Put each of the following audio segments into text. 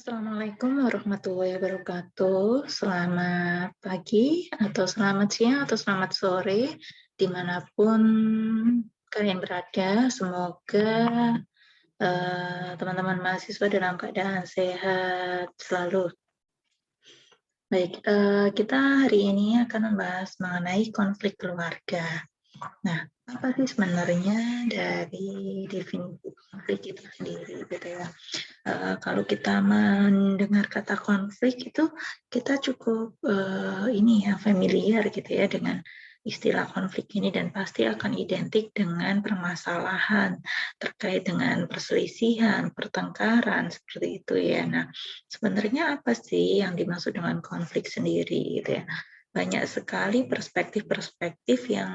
Assalamualaikum warahmatullahi wabarakatuh. Selamat pagi, atau selamat siang, atau selamat sore, dimanapun kalian berada. Semoga teman-teman mahasiswa dalam keadaan sehat selalu. Baik, kita hari ini akan membahas mengenai konflik keluarga. Nah, apa sih sebenarnya dari definisi konflik itu sendiri, gitu ya? Kalau kita mendengar kata konflik itu kita cukup ini ya familiar gitu ya dengan istilah konflik ini, dan pasti akan identik dengan permasalahan terkait dengan perselisihan, pertengkaran seperti itu ya. Nah, sebenarnya apa sih yang dimaksud dengan konflik sendiri gitu ya? Banyak sekali perspektif-perspektif yang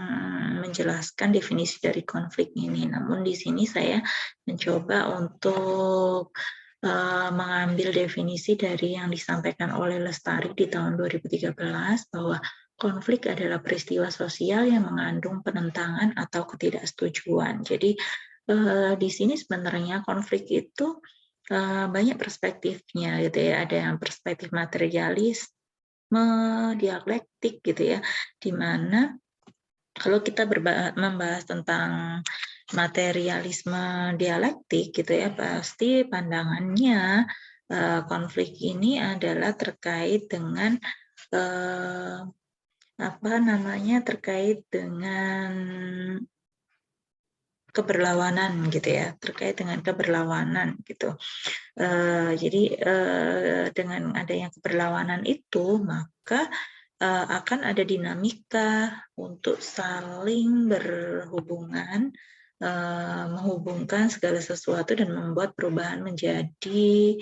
menjelaskan definisi dari konflik ini. Namun di sini saya mencoba untuk mengambil definisi dari yang disampaikan oleh Lestari di tahun 2013 bahwa konflik adalah peristiwa sosial yang mengandung penentangan atau ketidaksetujuan. Jadi di sini sebenarnya konflik itu banyak perspektifnya gitu ya. Ada yang perspektif materialis, dialektik gitu ya, di mana kalau kita membahas tentang materialisme dialektik gitu ya, pasti pandangannya konflik ini adalah terkait dengan terkait dengan keberlawanan gitu ya, terkait dengan keberlawanan gitu. Jadi dengan adanya keberlawanan itu, maka akan ada dinamika untuk saling berhubungan, menghubungkan segala sesuatu dan membuat perubahan menjadi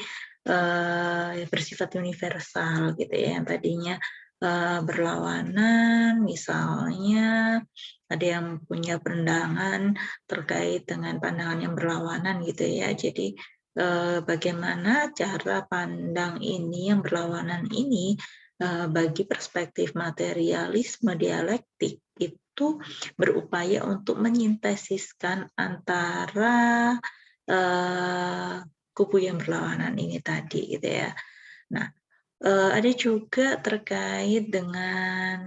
bersifat universal gitu ya, yang tadinya berlawanan, misalnya ada yang punya pandangan terkait dengan pandangan yang berlawanan gitu ya. Jadi bagaimana cara pandang ini yang berlawanan ini bagi perspektif materialisme dialektik itu berupaya untuk menyintesiskan antara kubu yang berlawanan ini tadi gitu ya. Nah, ada juga terkait dengan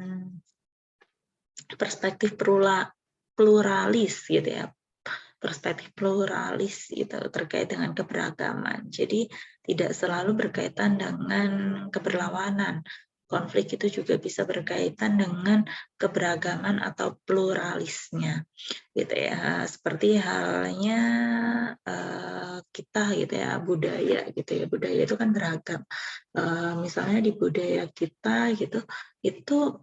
perspektif pluralis gitu ya. Perspektif pluralis itu terkait dengan keberagaman. Jadi tidak selalu berkaitan dengan keberlawanan. Konflik itu juga bisa berkaitan dengan keberagaman atau pluralisnya, gitu ya. Seperti halnya kita gitu ya, budaya gitu ya. Budaya itu kan beragam. Misalnya di budaya kita gitu, itu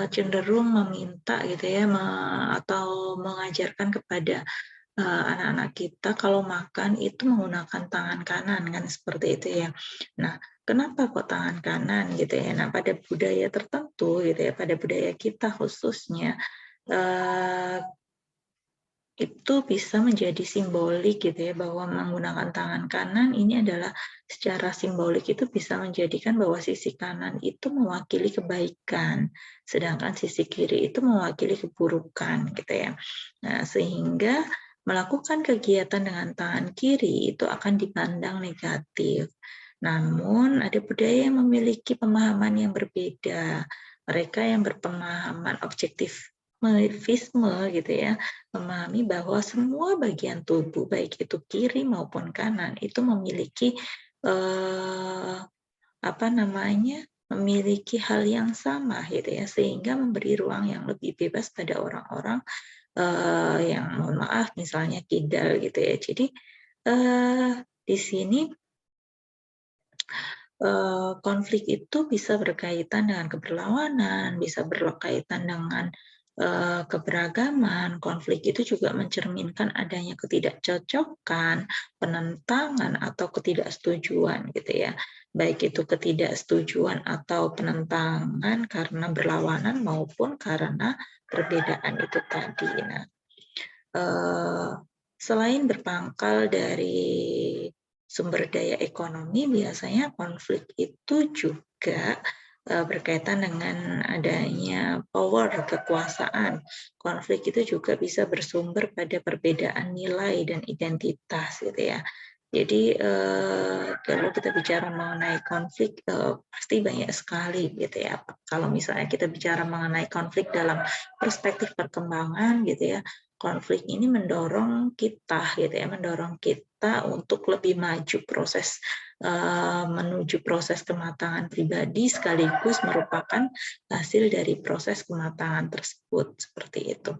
cenderung meminta gitu ya, atau mengajarkan kepada anak-anak kita kalau makan itu menggunakan tangan kanan kan, seperti itu ya. Nah, kenapa kok tangan kanan gitu ya? Nah, pada budaya tertentu gitu ya, pada budaya kita khususnya itu bisa menjadi simbolik gitu ya, bahwa menggunakan tangan kanan ini adalah secara simbolik itu bisa menjadikan bahwa sisi kanan itu mewakili kebaikan, sedangkan sisi kiri itu mewakili keburukan gitu ya. Nah, sehingga melakukan kegiatan dengan tangan kiri itu akan dipandang negatif. Namun ada budaya yang memiliki pemahaman yang berbeda. Mereka yang berpemahaman objektivisme gitu ya, memahami bahwa semua bagian tubuh, baik itu kiri maupun kanan, itu memiliki memiliki hal yang sama gitu ya, sehingga memberi ruang yang lebih bebas pada orang-orang yang mohon maaf misalnya kidal gitu ya. Jadi di sini konflik itu bisa berkaitan dengan keberlawanan, bisa berkaitan dengan keberagaman. Konflik itu juga mencerminkan adanya ketidakcocokan, penentangan, atau ketidaksetujuan gitu ya. Baik itu ketidaksetujuan atau penentangan karena berlawanan maupun karena perbedaan itu tadi. Nah, selain berpangkal dari sumber daya ekonomi, biasanya konflik itu juga berkaitan dengan adanya power, kekuasaan. Konflik itu juga bisa bersumber pada perbedaan nilai dan identitas gitu ya. Jadi kalau kita bicara mengenai konflik pasti banyak sekali gitu ya. Kalau misalnya kita bicara mengenai konflik dalam perspektif perkembangan gitu ya, konflik ini mendorong kita gitu ya, mendorong kita untuk lebih maju proses menuju proses kematangan pribadi sekaligus merupakan hasil dari proses kematangan tersebut seperti itu.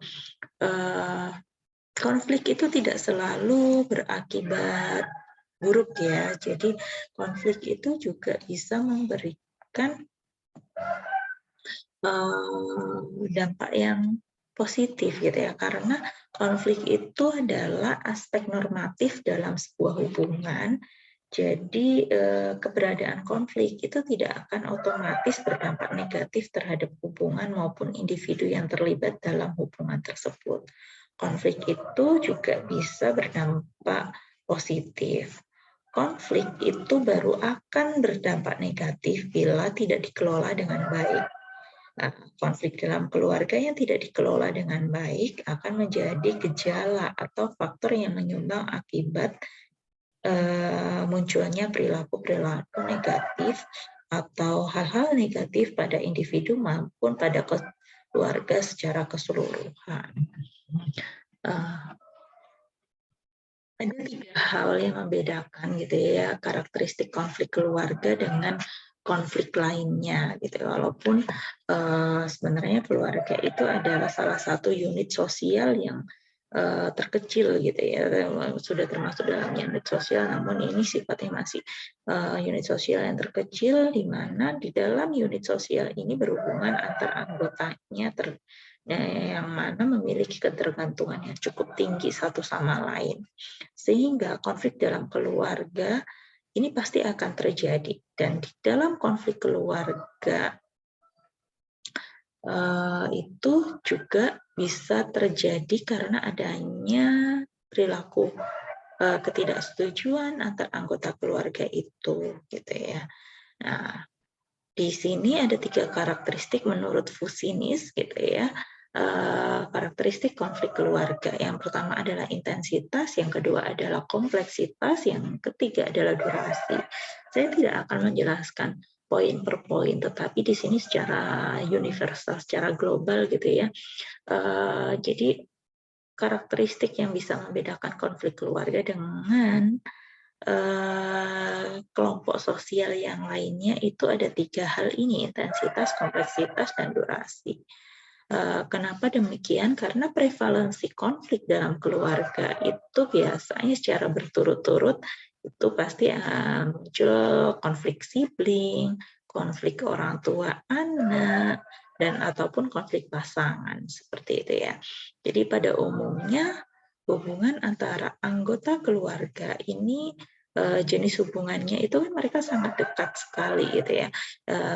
Konflik itu tidak selalu berakibat buruk ya. Jadi konflik itu juga bisa memberikan dampak yang positif gitu ya. Karena konflik itu adalah aspek normatif dalam sebuah hubungan. Jadi keberadaan konflik itu tidak akan otomatis berdampak negatif terhadap hubungan maupun individu yang terlibat dalam hubungan tersebut. Konflik itu juga bisa berdampak positif. Konflik itu baru akan berdampak negatif bila tidak dikelola dengan baik. Nah, konflik dalam keluarga yang tidak dikelola dengan baik akan menjadi gejala atau faktor yang menyumbang akibat munculnya perilaku-perilaku negatif atau hal-hal negatif pada individu maupun pada keluarga secara keseluruhan. Ada 3 hal yang membedakan gitu ya, karakteristik konflik keluarga dengan konflik lainnya gitu. Walaupun sebenarnya keluarga itu adalah salah satu unit sosial yang terkecil gitu ya, sudah termasuk dalam unit sosial, namun ini sifatnya masih unit sosial yang terkecil, di mana di dalam unit sosial ini berhubungan antar anggotanya yang mana memiliki ketergantungan yang cukup tinggi satu sama lain. Sehingga konflik dalam keluarga ini pasti akan terjadi. Dan di dalam konflik keluarga itu juga bisa terjadi karena adanya perilaku ketidaksetujuan antar anggota keluarga itu, gitu ya. Nah, di sini ada 3 karakteristik menurut Fusinis, gitu ya. Karakteristik konflik keluarga. Yang pertama adalah intensitas, yang kedua adalah kompleksitas, yang ketiga adalah durasi. Saya tidak akan menjelaskan poin per poin, tetapi di sini secara universal, secara global gitu ya. Jadi karakteristik yang bisa membedakan konflik keluarga dengan kelompok sosial yang lainnya itu ada 3 hal ini, intensitas, kompleksitas, dan durasi. Kenapa demikian? Karena prevalensi konflik dalam keluarga itu biasanya secara berturut-turut itu pasti muncul konflik sibling, konflik orang tua anak, dan ataupun konflik pasangan seperti itu ya. Jadi pada umumnya hubungan antara anggota keluarga ini jenis hubungannya itu kan mereka sangat dekat sekali gitu ya,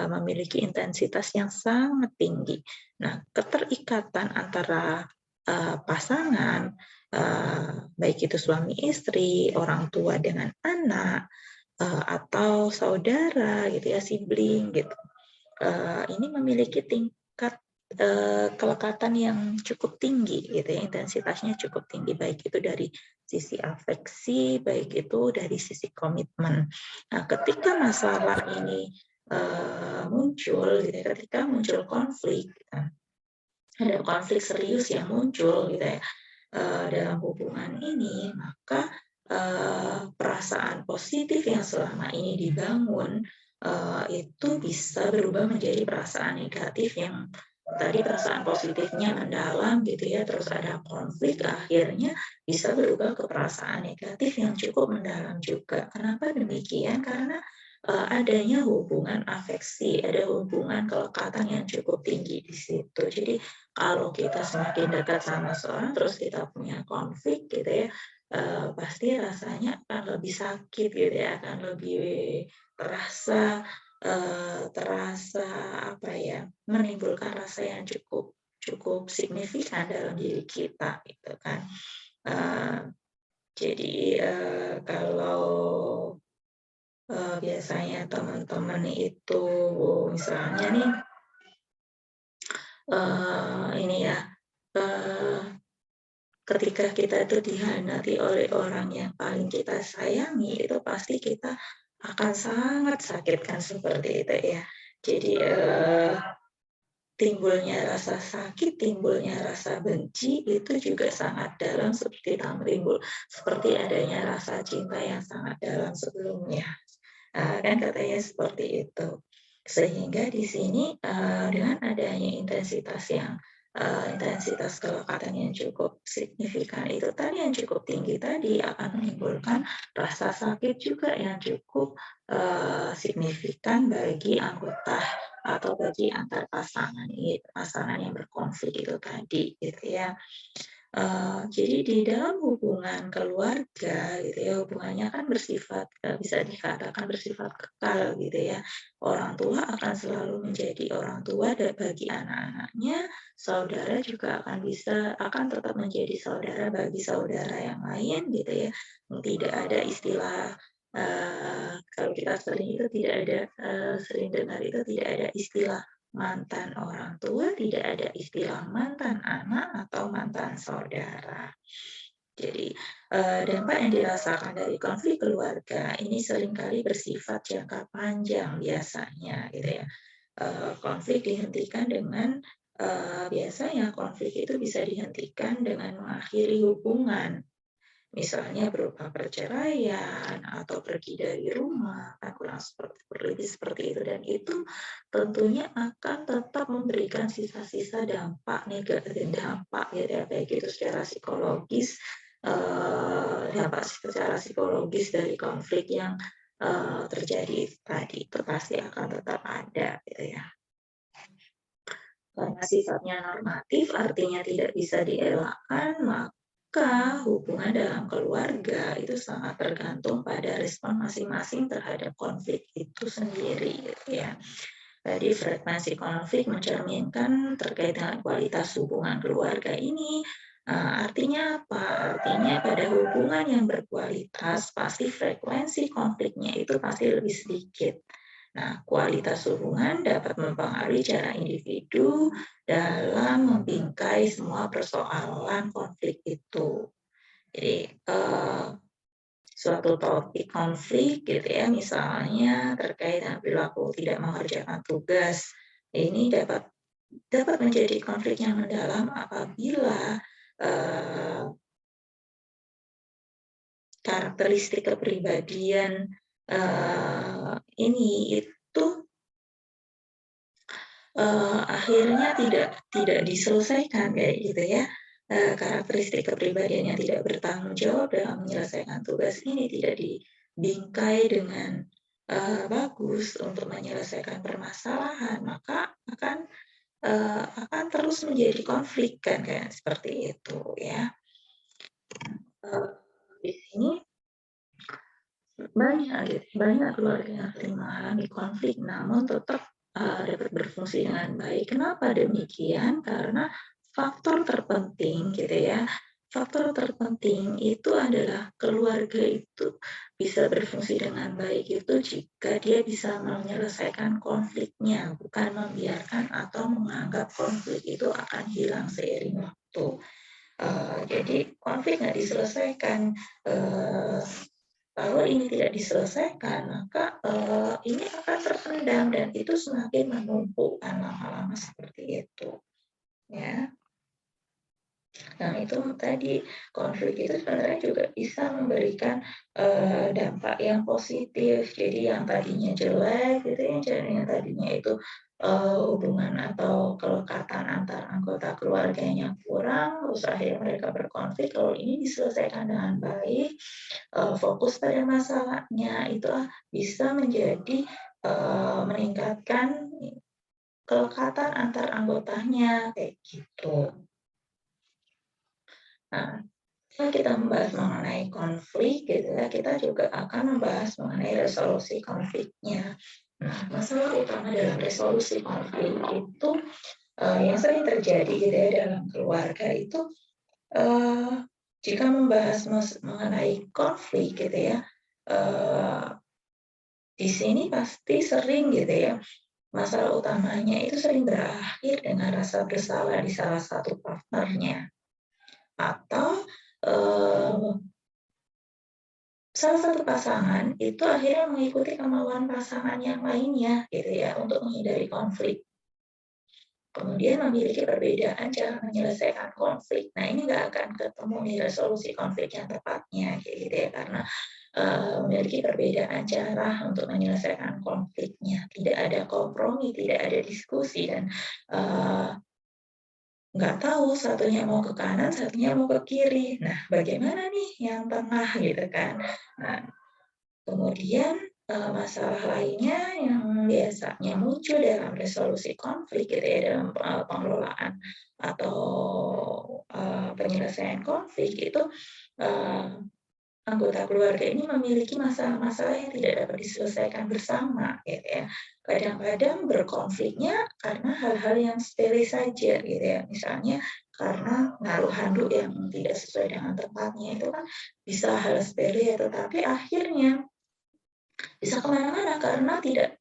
memiliki intensitas yang sangat tinggi. Nah, keterikatan antara pasangan, baik itu suami istri, orang tua dengan anak, atau saudara gitu ya, sibling gitu, ini memiliki tingkat kelekatan yang cukup tinggi gitu ya, intensitasnya cukup tinggi, baik itu dari sisi afeksi, baik itu dari sisi komitmen. Nah, ketika masalah ini muncul, gitu ya, ketika muncul konflik, ada konflik serius yang muncul gitu ya dalam hubungan ini, maka perasaan positif yang selama ini dibangun itu bisa berubah menjadi perasaan negatif yang tadi perasaan positifnya mendalam gitu ya, terus ada konflik, akhirnya bisa berubah ke perasaan negatif yang cukup mendalam juga. Kenapa demikian? Karena adanya hubungan afeksi, ada hubungan kelekatan yang cukup tinggi di situ. Jadi kalau kita semakin dekat sama seorang, terus kita punya konflik gitu ya, pasti rasanya akan lebih sakit gitu ya, akan lebih terasa terasa apa ya, menimbulkan rasa yang cukup signifikan dalam diri kita gitu kan. Jadi kalau biasanya teman-teman itu misalnya nih ini ya ketika kita itu dihianati oleh orang yang paling kita sayangi, itu pasti kita akan sangat sakit kan seperti itu ya. Jadi, timbulnya rasa sakit, timbulnya rasa benci, itu juga sangat dalam seperti timbul seperti adanya rasa cinta yang sangat dalam sebelumnya. Kan katanya seperti itu. Sehingga di sini, dengan adanya intensitas kelekatan yang cukup signifikan itu tadi, yang cukup tinggi tadi, akan menimbulkan rasa sakit juga yang cukup, signifikan bagi anggota atau bagi antar pasangan yang berkonflik itu tadi, gitu ya. Jadi di dalam hubungan keluarga gitu ya, hubungannya kan bersifat, bisa dikatakan bersifat kekal gitu ya. Orang tua akan selalu menjadi orang tua dan bagi anak-anaknya, saudara juga akan tetap menjadi saudara bagi saudara yang lain gitu ya. Tidak ada istilah, kalau kita sering dengar itu tidak ada istilah mantan orang tua, tidak ada istilah mantan anak atau mantan saudara. Jadi, dampak yang dirasakan dari konflik keluarga ini seringkali bersifat jangka panjang biasanya gitu ya. Konflik dihentikan dengan biasanya konflik itu bisa dihentikan dengan mengakhiri hubungan. Misalnya berupa perceraian atau pergi dari rumah, kan lebih seperti itu, dan itu tentunya akan tetap memberikan sisa-sisa dampak negatif, dampak gitu ya, baik itu secara psikologis, dampak secara psikologis dari konflik yang, terjadi tadi itu pasti akan tetap ada gitu ya. Karena sifatnya normatif, artinya tidak bisa dielakkan, maka hubungan dalam keluarga itu sangat tergantung pada respon masing-masing terhadap konflik itu sendiri, gitu ya. Jadi frekuensi konflik mencerminkan terkait dengan kualitas hubungan keluarga ini. Artinya apa? Artinya pada hubungan yang berkualitas, pasti frekuensi konfliknya itu pasti lebih sedikit. Nah, kualitas hubungan dapat mempengaruhi cara individu dalam membingkai semua persoalan konflik itu. Jadi, suatu topik konflik gitu ya, misalnya terkait dengan perilaku tidak mengerjakan tugas, ini dapat menjadi konflik yang mendalam apabila, karakteristik kepribadian, ini itu akhirnya tidak diselesaikan kayak gitu ya. Karakteristik kepribadian yang tidak bertanggung jawab dalam menyelesaikan tugas ini tidak dibingkai dengan, bagus untuk menyelesaikan permasalahan, maka akan terus menjadi konflik kan, kayak seperti itu ya. Di sini banyak keluarga yang sering mengalami konflik namun tetap, dapat berfungsi dengan baik. Kenapa demikian? Karena faktor terpenting gitu ya, faktor terpenting itu adalah keluarga itu bisa berfungsi dengan baik itu jika dia bisa menyelesaikan konfliknya, bukan membiarkan atau menganggap konflik itu akan hilang seiring waktu. Jadi konflik nggak diselesaikan, kalau ini tidak diselesaikan, maka, ini akan terpendam dan itu semakin menumpuk kan lama-lama seperti itu, ya. Nah, itu tadi, konflik itu sebenarnya juga bisa memberikan, dampak yang positif. Jadi yang tadinya jelek gitu ya, yang tadinya itu, hubungan atau kelekatan antar anggota keluarganya kurang, terus akhirnya mereka berkonflik, kalau ini diselesaikan dengan baik, fokus pada masalahnya, itu bisa menjadi, meningkatkan kelekatan antar anggotanya, kayak gitu. Nah, setelah kita membahas mengenai konflik gitu ya, kita juga akan membahas mengenai resolusi konfliknya. Nah, masalah utama dalam resolusi konflik itu, yang sering terjadi gitu ya dalam keluarga itu, jika membahas mengenai konflik gitu ya, eee, di sini pasti sering gitu ya, masalah utamanya itu sering berakhir dengan rasa bersalah di salah satu partnernya. atau salah satu pasangan itu akhirnya mengikuti kemauan pasangan yang lainnya gitu ya untuk menghindari konflik. Kemudian memiliki perbedaan cara menyelesaikan konflik. Nah, ini nggak akan ketemu nih resolusi konflik yang tepatnya gitu ya karena memiliki perbedaan cara untuk menyelesaikan konfliknya. Tidak ada kompromi, tidak ada diskusi dan nggak tahu satunya mau ke kanan, satunya mau ke kiri. Nah, bagaimana nih yang tengah gitu kan? Nah, kemudian masalah lainnya yang biasanya muncul dalam resolusi konflik gitu ya, dalam pengelolaan atau penyelesaian konflik itu anggota keluarga ini memiliki masalah-masalah yang tidak dapat diselesaikan bersama gitu ya. Kadang-kadang berkonfliknya karena hal-hal yang sepele saja gitu ya. Misalnya karena naruh handuk yang tidak sesuai dengan tempatnya itu kan bisa hal sepele ya, tetapi akhirnya bisa kemana-mana karena tidak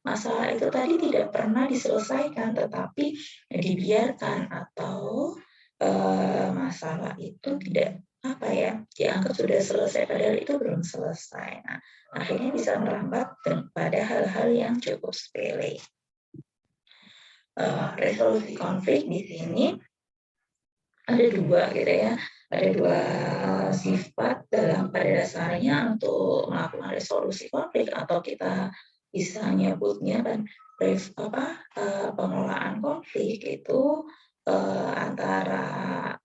masalah itu tadi tidak pernah diselesaikan, tetapi dibiarkan atau masalah itu tidak apa ya dianggap sudah selesai padahal itu belum selesai. Nah, akhirnya bisa merambat pada hal-hal yang cukup sepele. Resolusi konflik di sini ada dua gitu ya. Ada dua sifat dalam pada dasarnya untuk melakukan resolusi konflik atau kita bisa nyebutnya kan pengelolaan konflik itu antara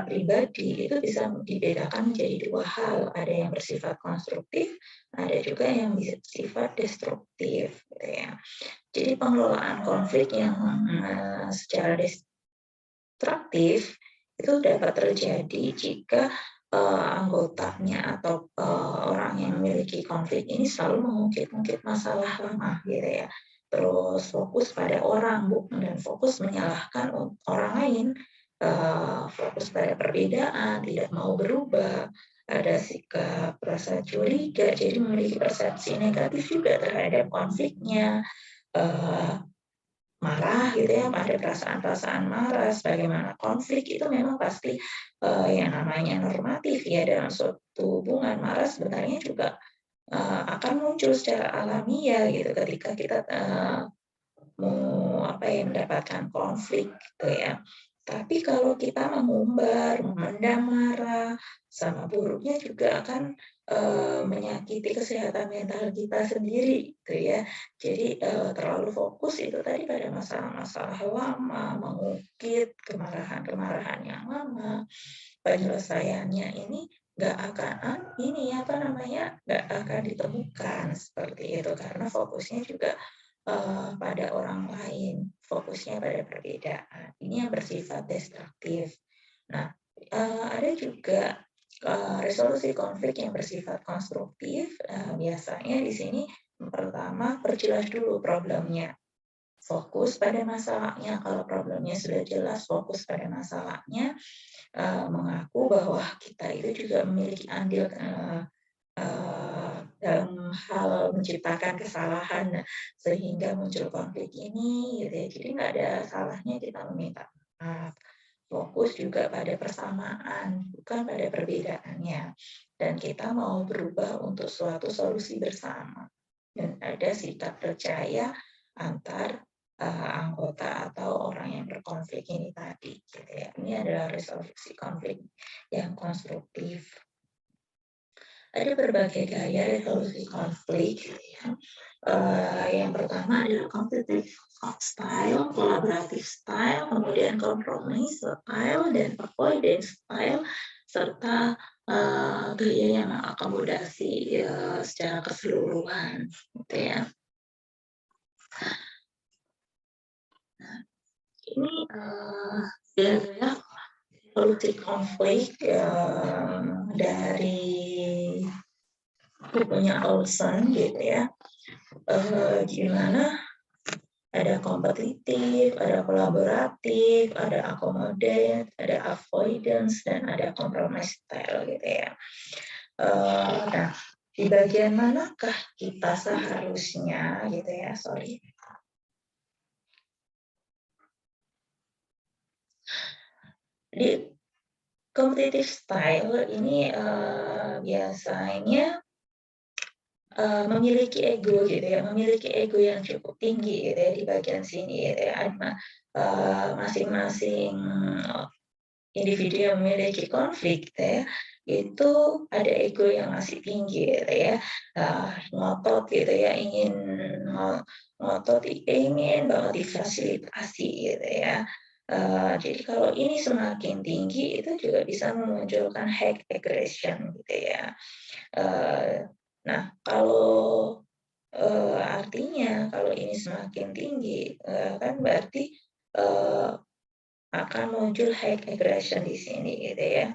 pribadi itu bisa dibedakan menjadi dua hal. Ada yang bersifat konstruktif, ada juga yang bersifat destruktif gitu ya. Jadi pengelolaan konflik yang secara destruktif itu dapat terjadi jika anggotanya atau orang yang memiliki konflik ini selalu mengungkit-ungkit masalah lama gitu ya. Terus fokus pada orang dan fokus menyalahkan orang lain, fokus pada perbedaan, tidak mau berubah, ada sikap rasa curiga, jadi memiliki persepsi negatif juga terhadap konfliknya, marah gitu ya, ada perasaan-perasaan marah, sebagaimana konflik itu memang pasti yang namanya normatif ya dalam suatu hubungan. Marah sebenarnya juga akan muncul secara alamiah gitu ketika kita mendapatkan konflik gitu ya. Tapi kalau kita mengumbar, memendam marah, sama buruknya juga akan menyakiti kesehatan mental kita sendiri gitu ya. Jadi terlalu fokus itu tadi pada masalah-masalah lama, mengungkit kemarahan-kemarahan yang lama, penyelesaiannya ini nggak akan nggak akan ditemukan seperti itu karena fokusnya juga pada orang lain, fokusnya pada perbedaan. Ini yang bersifat destruktif. Nah, ada juga resolusi konflik yang bersifat konstruktif. Biasanya di sini pertama perjelas dulu problemnya. Fokus pada masalahnya. Kalau problemnya sudah jelas, fokus pada masalahnya. Mengaku bahwa kita itu juga memiliki andil dalam hal menciptakan kesalahan sehingga muncul konflik ini gitu ya. Jadi nggak ada salahnya kita meminta maaf. Fokus juga pada persamaan, bukan pada perbedaannya. Dan kita mau berubah untuk suatu solusi bersama. Dan ada sikap percaya antar anggota atau orang yang berkonflik ini tadi. Gitu ya. Ini adalah resolusi konflik yang konstruktif. Ada berbagai gaya resolusi konflik. Yang pertama adalah competitive style, collaborative style, kemudian compromise style, dan avoidance style, serta gaya yang mengakomodasi secara keseluruhan. Gitu ya. Nah, ini gaya resolusi konflik dari bukunya Olson gitu ya, di mana ada kompetitif, ada kolaboratif, ada accommodate, ada avoidance, dan ada compromise style gitu ya. Nah, di bagian manakah kita seharusnya gitu ya, Di competitive style ini biasanya memiliki ego gitu ya, memiliki ego yang cukup tinggi gitu ya di bagian sini gitu ya. Masing-masing individu yang memiliki konflik gitu ya, itu ada ego yang masih tinggi gitu ya, ngotot gitu ya, ngotot ingin banget difasilitasi gitu ya. Jadi kalau ini semakin tinggi itu juga bisa memunculkan high aggression gitu ya. Nah kalau, artinya kalau ini semakin tinggi, kan berarti, eee, akan muncul high aggression di sini gitu ya.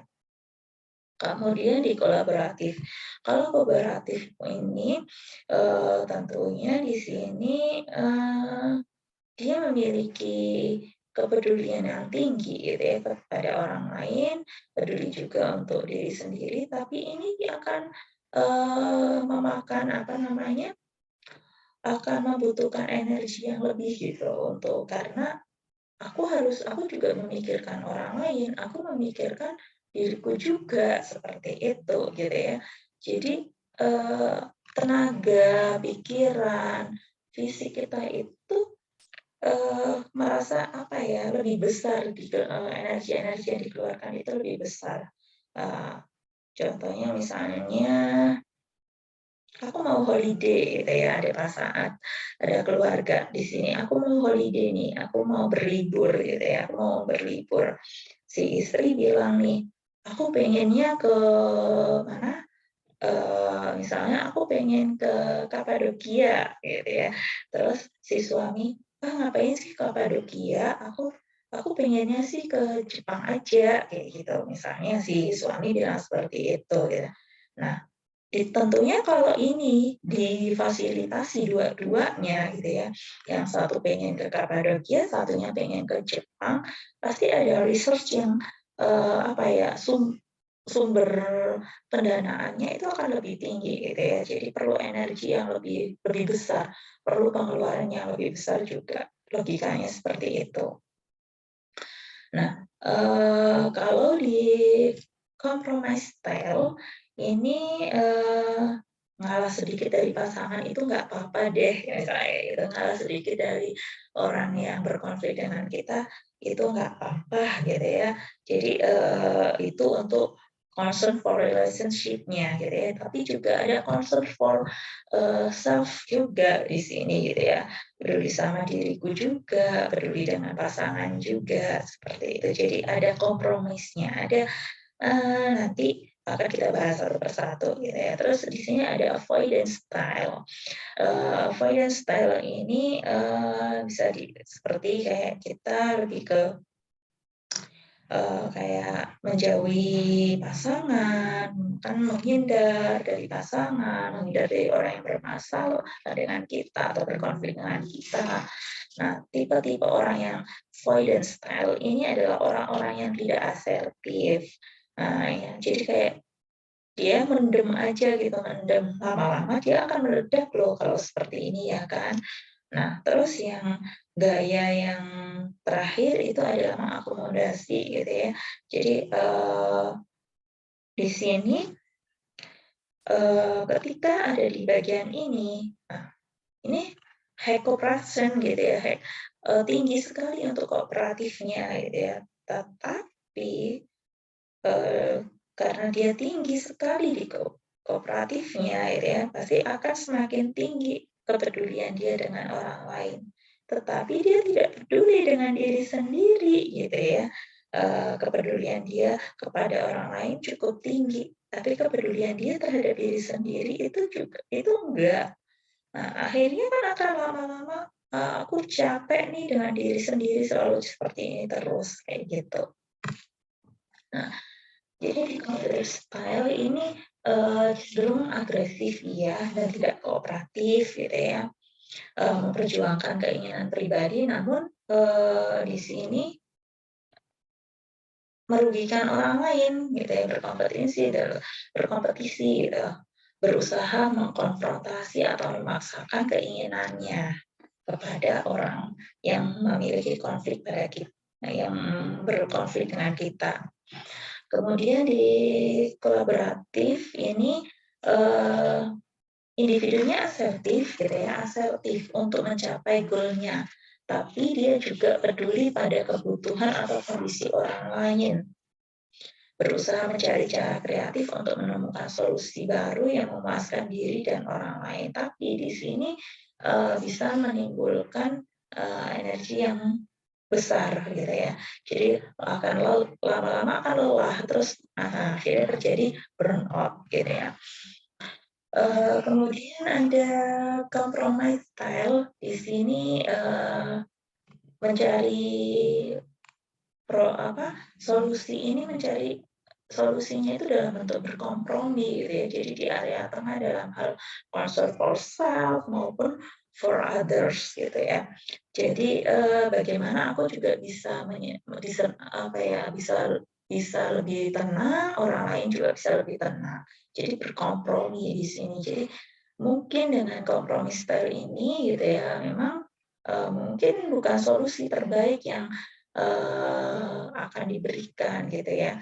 Kemudian di kolaboratif. Kalau kolaboratif ini, tentunya di sini, dia memiliki kepedulian yang tinggi gitu ya kepada orang lain, peduli juga untuk diri sendiri, tapi ini akan, memakan apa namanya, akan membutuhkan energi yang lebih gitu karena aku juga memikirkan orang lain, aku memikirkan diriku juga, seperti itu gitu ya. Jadi, eee, tenaga, pikiran, fisik kita itu, merasa apa ya, lebih besar energi-energi yang dikeluarkan itu lebih besar. Eee, Contohnya misalnya aku mau holiday gitu ya, ada pasangan, ada keluarga di sini, aku mau holiday nih, aku mau berlibur gitu ya, aku mau berlibur. Si istri bilang nih, "Aku pengennya ke mana?" Misalnya aku pengen ke Kapadokia gitu ya. Terus si suami, "Ah, ngapain sih Kapadokia? Aku pengennya sih ke Jepang aja," kayak gitu. Misalnya si suami bilang seperti itu gitu. Nah, tentunya kalau ini difasilitasi dua-duanya gitu ya, yang satu pengen ke Kapadokia, satunya pengen ke Jepang, pasti ada research yang, apa ya, sumber pendanaannya itu akan lebih tinggi gitu ya. Jadi perlu energi yang lebih lebih besar, perlu pengeluaran yang lebih besar juga, logikanya seperti itu. Nah, kalau di compromise style ini, ngalah sedikit dari pasangan itu nggak apa-apa deh, misalnya gitu, ngalah sedikit dari orang yang berkonflik dengan kita, itu nggak apa-apa gitu ya. Jadi, itu untuk concern for relationship-nya gitu ya, tapi juga ada concern for, self juga di sini gitu ya. Peduli sama diriku juga, peduli dengan pasangan juga, seperti itu. Jadi ada kompromisnya, ada, nanti akan kita bahas satu persatu gitu ya. Terus di sini ada avoidance style. Avoidance style ini, bisa seperti kayak kita lebih ke kayak menjauhi pasangan, kan menghindar dari pasangan, menghindar dari orang yang bermasalah dengan kita atau berkonflik dengan kita. Nah, tipe-tipe orang yang avoidance style ini adalah orang-orang yang tidak asertif. Nah, ya, jadi kayak dia mendem aja gitu, mendem, lama-lama dia akan meledak loh kalau seperti ini ya kan. Nah, terus yang gaya yang terakhir itu adalah mengakomodasi gitu ya. Jadi, di sini, ketika ada di bagian ini, nah ini high cooperation gitu ya, tinggi sekali untuk kooperatifnya gitu ya. Tetapi, eee, karena dia tinggi sekali di kooperatifnya gitu ya, pasti akan semakin tinggi kepedulian dia dengan orang lain. Tetapi dia tidak peduli dengan diri sendiri gitu ya. Kepedulian dia kepada orang lain cukup tinggi, tapi kepedulian dia terhadap diri sendiri itu enggak. Nah, akhirnya kan akan lama-lama, aku capek nih dengan diri sendiri selalu seperti ini terus, kayak gitu. Nah, jadi di competitive style ini, cenderung agresif iya dan tidak kooperatif gitu ya, memperjuangkan keinginan pribadi namun, di sini merugikan orang lain gitu ya, berkompetisi gitu, berusaha mengkonfrontasi atau memaksakan keinginannya kepada orang yang memiliki konflik pada kita. yang berkonflik dengan kita. Kemudian di kolaboratif ini individunya asertif gitu ya, asertif untuk mencapai goal-nya, tapi dia juga peduli pada kebutuhan atau kondisi orang lain. Berusaha mencari cara kreatif untuk menemukan solusi baru yang memuaskan diri dan orang lain. Tapi di sini bisa menimbulkan energi yang besar gitu ya. Jadi akan lama-lama akan lelah, terus akhirnya terjadi burnout gitu ya. Kemudian ada compromise style. Di sini mencari solusi ini mencari solusinya itu dalam bentuk berkompromi gitu ya. Jadi di area tengah dalam hal concern for self maupun for others gitu ya. Jadi bagaimana aku juga bisa bisa lebih tenang, orang lain juga bisa lebih tenang. Jadi berkompromi di sini. Jadi mungkin dengan kompromi style ini gitu ya, memang mungkin bukan solusi terbaik yang akan diberikan gitu ya.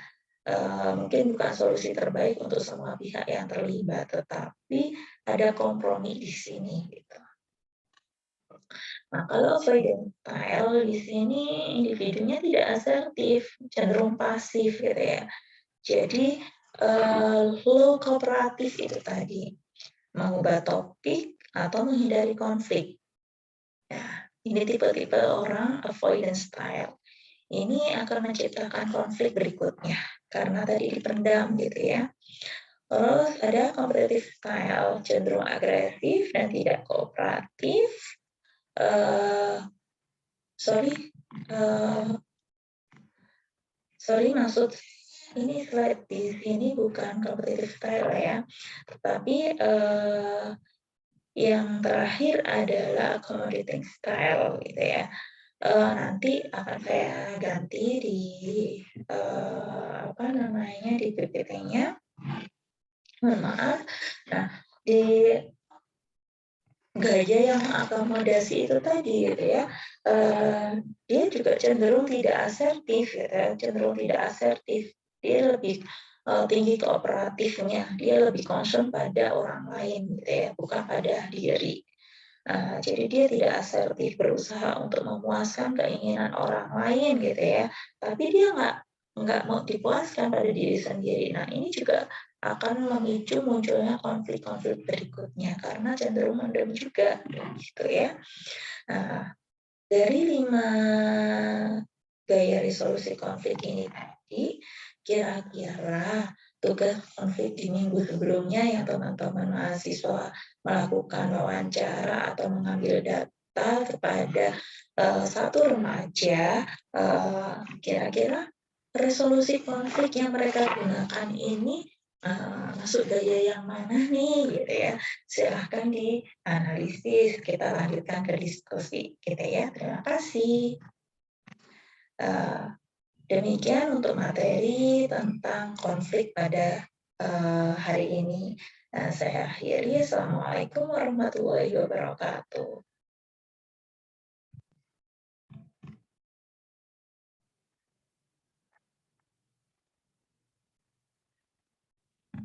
Mungkin bukan solusi terbaik untuk semua pihak yang terlibat, tetapi ada kompromi di sini gitu. Nah, kalau avoidant style di sini individunya tidak asertif, cenderung pasif gitu ya. Jadi low kooperatif itu tadi, mengubah topik atau menghindari konflik. Nah, ini tipe-tipe orang avoidant style. Ini akan menciptakan konflik berikutnya, karena tadi dipendam gitu ya. Terus ada competitive style, cenderung agresif dan tidak kooperatif. Maksud ini slide di sini bukan competitive style ya, tetapi yang terakhir adalah accommodating style gitu ya. Nanti akan saya ganti di di PPT-nya. Mohon maaf. Nah, di gaya yang mengakomodasi itu tadi gitu ya, dia juga cenderung tidak asertif gitu ya, cenderung tidak asertif. Dia lebih tinggi kooperatifnya, dia lebih concern pada orang lain gitu ya, bukan pada diri. Jadi dia tidak asertif, berusaha untuk memuaskan keinginan orang lain gitu ya, tapi dia nggak mau dipuaskan pada diri sendiri. Nah, ini juga akan memicu munculnya konflik-konflik berikutnya karena cenderung mendem juga gitu ya. Nah, dari 5 gaya resolusi konflik ini tadi, kira-kira tugas konflik di minggu sebelumnya yang teman-teman mahasiswa melakukan wawancara atau mengambil data kepada satu remaja, kira-kira resolusi konflik yang mereka gunakan ini masuk gaya yang mana nih gitu ya. Silahkan dianalisis, kita lanjutkan ke diskusi kita ya. Terima kasih. Demikian untuk materi tentang konflik pada hari ini. Saya akhiri. Assalamualaikum warahmatullahi wabarakatuh.